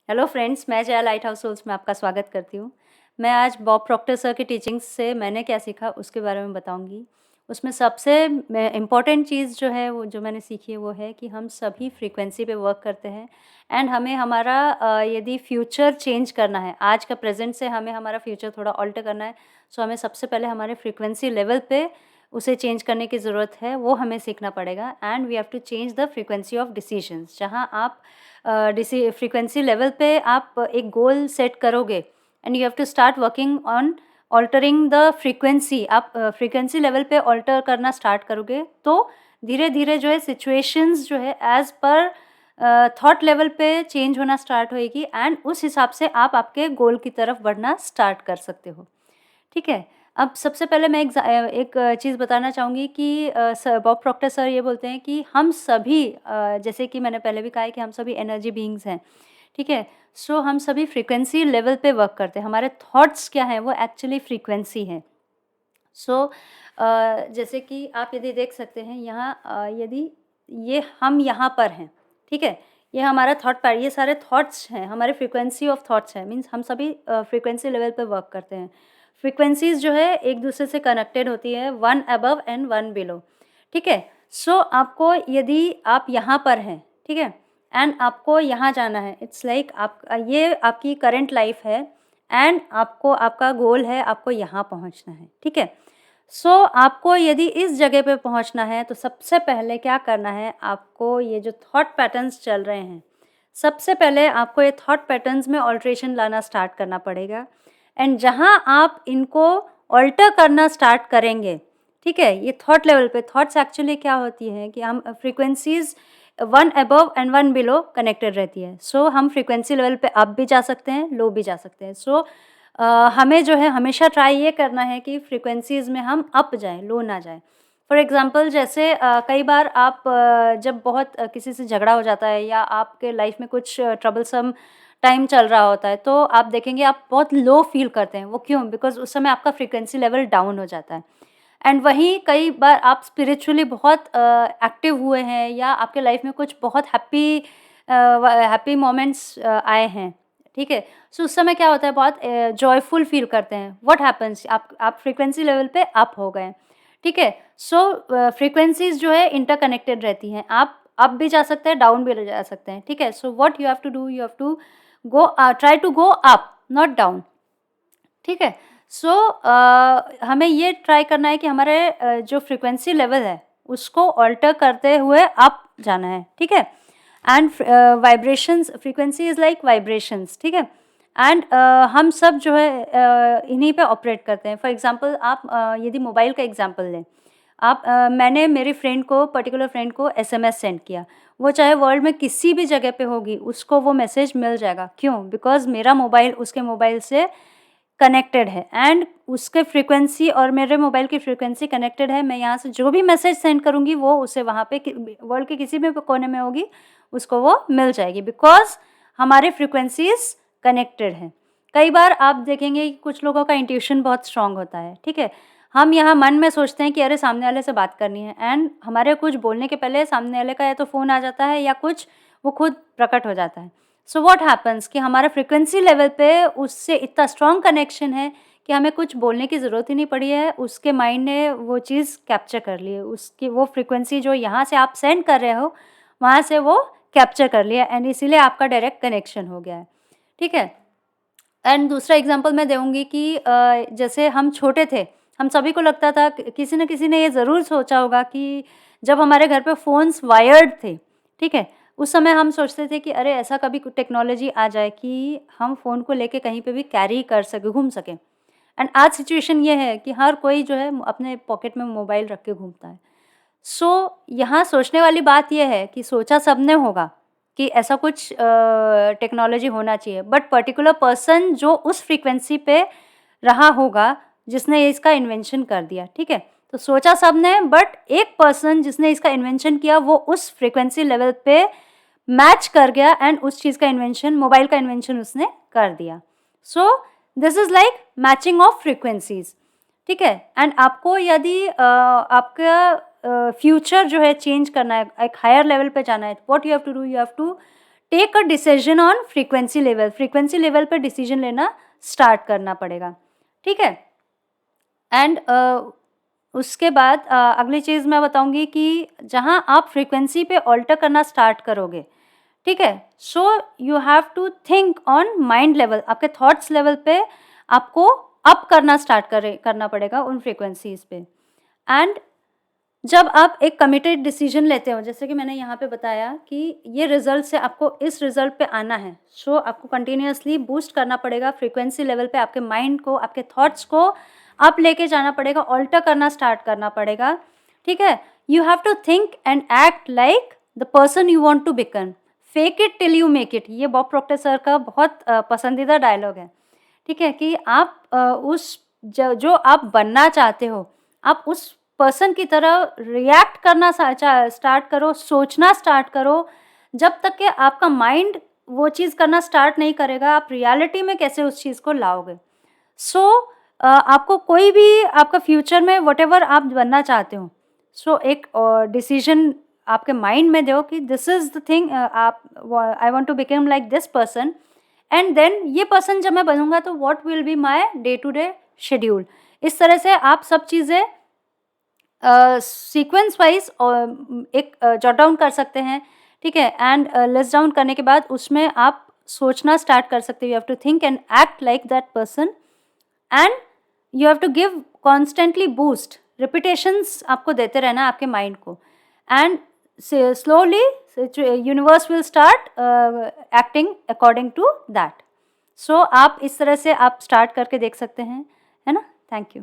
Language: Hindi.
हेलो फ्रेंड्स, मैं जया लाइट हाउस सोल्स में आपका स्वागत करती हूँ। मैं आज बॉब प्रॉक्टर सर की टीचिंग्स से मैंने क्या सीखा उसके बारे में बताऊँगी। उसमें सबसे इम्पॉर्टेंट चीज़ जो है वो जो मैंने सीखी है वो है कि हम सभी फ्रीक्वेंसी पे वर्क करते हैं एंड हमें हमारा यदि फ्यूचर चेंज करना है, आज का प्रेज़ेंट से हमें हमारा फ्यूचर थोड़ा ऑल्टर करना है, सो हमें सबसे पहले हमारे फ्रीक्वेंसी लेवल पे उसे चेंज करने की ज़रूरत है, वो हमें सीखना पड़ेगा and we have to change the frequency of decisions. जहाँ आप डिसी फ्रीक्वेंसी लेवल पे आप एक गोल सेट करोगे and you have to start working on altering the frequency. आप फ्रीक्वेंसी लेवल पे ऑल्टर करना स्टार्ट करोगे तो धीरे-धीरे जो है सिचुएशंस जो है एज़ पर थॉट लेवल पे चेंज होना स्टार्ट होएगी एंड उस हिसाब से आप आपके गोल की तरफ बढ़ना स्टार्ट कर सकते हो। ठीक है? अब सबसे पहले मैं एक चीज़ बताना चाहूँगी कि बॉब प्रॉक्टर सर ये बोलते हैं कि हम सभी जैसे कि मैंने पहले भी कहा है कि हम सभी एनर्जी बीइंग्स हैं, ठीक है? सो हम सभी फ्रीक्वेंसी लेवल पे वर्क करते हैं, हमारे थॉट्स क्या हैं वो एक्चुअली फ्रीक्वेंसी हैं। सो जैसे कि आप यदि देख सकते हैं यहाँ यदि ये हम यहाँ पर हैं, ठीक है? ये हमारा ये सारे थॉट्स हैं, हमारे फ्रीक्वेंसी ऑफ थॉट्स हैं, मीन्स हम सभी फ्रीक्वेंसी लेवल पे वर्क करते हैं। फ्रीक्वेंसीज़ जो है एक-दूसरे से कनेक्टेड होती है, one above and one below, ठीक है? सो आपको यदि आप यहाँ पर हैं, ठीक है? एंड आपको यहाँ जाना है, इट्स लाइक आप ये आपकी करंट लाइफ़ है एंड आपको आपका गोल है, आपको यहाँ पहुँचना है, ठीक है? सो आपको यदि इस जगह पे पहुँचना है, तो सबसे पहले क्या करना है, आपको ये जो थॉट पैटर्न्स चल रहे हैं, सबसे पहले आपको ये थॉट पैटर्न्स में अल्टरेशन लाना स्टार्ट करना पड़ेगा एंड जहाँ आप इनको अल्टर करना स्टार्ट करेंगे, ठीक है? ये थॉट लेवल पे थॉट्स एक्चुअली क्या होती हैं कि हम frequencies one above and one below connected रहती है। सो हम फ्रीक्वेंसी लेवल पे अप भी जा सकते हैं, लो भी जा सकते हैं। सो हमें जो है हमेशा ट्राई ये करना है कि फ्रीक्वेंसीज़ में हम अप जाएँ, लो ना जाएँ। फॉर एग्ज़ाम्पल जैसे कई बार आप जब बहुत किसी से झगड़ा हो जाता है या आपके लाइफ़ में कुछ ट्रबलसम टाइम चल रहा होता है, तो आप देखेंगे आप बहुत लो फ़ील करते हैं। वो क्यों? बिकॉज़ उस समय आपका फ्रीक्वेंसी लेवल डाउन हो जाता है। एंड वहीं कई बार आप स्पिरिचुअली बहुत एक्टिव हुए हैं या आपके लाइफ़ में कुछ बहुत हैप्पी मोमेंट्स आए हैं, ठीक है? सो उस समय क्या होता है बहुत जॉयफुल फ़ील करते हैं। व्हाट हैपेंस आप फ्रीक्वेंसी लेवल पे अप हो गए, ठीक है? सो फ्रीक्वेंसीज़ जो है इंटरकनेक्टेड रहती हैं। आप अप भी जा सकते हैं, डाउन भी जा सकते हैं, ठीक है? So what you have to do, you have to try to go up, not down. ठीक है? सो हमें ये ट्राई करना है कि हमारे जो फ्रीक्वेंसी लेवल है, उसको ऑल्टर करते हुए अप जाना है, ठीक है? And vibrations frequency is like vibrations, ठीक है? एंड हम सब जो है इन्हीं पे ऑपरेट करते हैं। फॉर एग्ज़ाम्पल आप यदि मोबाइल का एग्ज़ाम्पल लें, मैंने मेरी फ्रेंड को पर्टिकुलर फ्रेंड को एसएमएस सेंड किया, वो चाहे वर्ल्ड में किसी भी जगह पे होगी, उसको वो मैसेज मिल जाएगा। क्यों? बिकॉज़ मेरा मोबाइल उसके मोबाइल से कनेक्टेड है एंड उसके फ्रीक्वेंसी और मेरे मोबाइल की फ्रीक्वेंसी कनेक्टेड है। मैं यहाँ से जो भी मैसेज सेंड करूँगी वो उसे वहाँ पे वर्ल्ड के किसी भी कोने में होगी, उसको वो मिल जाएगी बिकॉज़ हमारे फ्रीक्वेंसीज़ कनेक्टेड हैं। कई बार आप देखेंगे कि कुछ लोगों का इंट्यूशन बहुत स्ट्रॉन्ग होता है, ठीक है? हम यहाँ मन में सोचते हैं कि अरे सामने वाले से बात करनी है एंड हमारे कुछ बोलने के पहले सामने वाले का या तो फ़ोन आ जाता है या कुछ वो खुद प्रकट हो जाता है। सो व्हाट हैपेंस कि हमारा फ्रीक्वेंसी लेवल पे उससे इतना स्ट्रॉन्ग कनेक्शन है कि हमें कुछ बोलने की ज़रूरत ही नहीं पड़ी है, उसके माइंड ने वो चीज़ कैप्चर कर ली है। उसकी वो फ्रीक्वेंसी जो यहाँ से आप सेंड कर रहे हो, वहाँ से वो कैप्चर कर लिया एंड इसीलिए आपका डायरेक्ट कनेक्शन हो गया है। ठीक है? एंड दूसरा एग्ज़ाम्पल मैं दूँगी कि जैसे हम छोटे थे, हम सभी को लगता था किसी न किसी ने ये ज़रूर सोचा होगा कि जब हमारे घर पे फ़ोन्स वायर्ड थे, ठीक है? उस समय हम सोचते थे कि अरे ऐसा कभी टेक्नोलॉजी आ जाए कि हम फ़ोन को लेके कहीं पे भी कैरी कर सकें, घूम सकें। एंड आज सिचुएशन ये है कि हर कोई जो है अपने पॉकेट में मोबाइल रख के घूमता है। सो यहाँ सोचने वाली बात ये है कि सोचा सबने होगा कि ऐसा कुछ टेक्नोलॉजी होना चाहिए, बट पर्टिकुलर पर्सन जो उस फ्रीक्वेंसी पे रहा होगा, जिसने इसका इन्वेंशन कर दिया, ठीक है? तो सोचा सबने बट एक पर्सन जिसने इसका इन्वेंशन किया वो उस फ्रीक्वेंसी लेवल पे मैच कर गया एंड उस चीज़ का इन्वेंशन मोबाइल का इन्वेंशन उसने कर दिया। So this is like matching of frequencies, ठीक है? एंड आपको यदि आपका फ्यूचर जो है चेंज करना है, एक हायर लेवल पे जाना है, what you have to do, you have to take a decision on frequency level, frequency level पर डिसीजन लेना स्टार्ट करना पड़ेगा, ठीक है। एंड उसके बाद अगली चीज़ मैं बताऊंगी कि जहाँ आप फ्रीक्वेंसी पे ऑल्टर करना स्टार्ट करोगे, ठीक है, so you have to think on mind level, आपके थॉट्स लेवल पे आपको अप करना स्टार्ट करना पड़ेगा उन फ्रीक्वेंसीज पे। एंड जब आप एक कमिटेड डिसीजन लेते हो, जैसे कि मैंने यहाँ पे बताया कि ये रिजल्ट से आपको इस रिजल्ट पे आना है, सो आपको कंटिन्यूअसली बूस्ट करना पड़ेगा फ्रीक्वेंसी लेवल पे, आपके माइंड को, आपके थॉट्स को अप लेके जाना पड़ेगा, ऑल्टर करना स्टार्ट करना पड़ेगा, ठीक है। You have to think and act like the person you want to become, fake it till you make it, ये बॉब प्रॉक्टर सर का बहुत पसंदीदा डायलॉग है, ठीक है, कि आप उस जो आप बनना चाहते हो, आप उस पर्सन की तरह रिएक्ट करना स्टार्ट करो, सोचना स्टार्ट करो। जब तक कि आपका माइंड वो चीज़ करना स्टार्ट नहीं करेगा, आप रियलिटी में कैसे उस चीज़ को लाओगे। सो आपको कोई भी आपका फ्यूचर में व्हाटएवर आप बनना चाहते हो, सो एक डिसीजन आपके माइंड में दो कि दिस इज़ द थिंग, आप I want to become like this person, and then ये पर्सन जब मैं बनूंगा तो what will be my day to day schedule. इस तरह से आप सब चीज़ें सीक्वेंस वाइज एक जॉट डाउन कर सकते हैं, ठीक है। एंड लिस्ट डाउन करने के बाद उसमें आप सोचना स्टार्ट कर सकते हो, you have to think and act like that person, and you have to give constantly boost, repetitions आपको देते रहना है आपके माइंड को, and slowly universe will start acting according to that. So आप इस तरह से आप स्टार्ट करके देख सकते हैं, है ना। Thank you.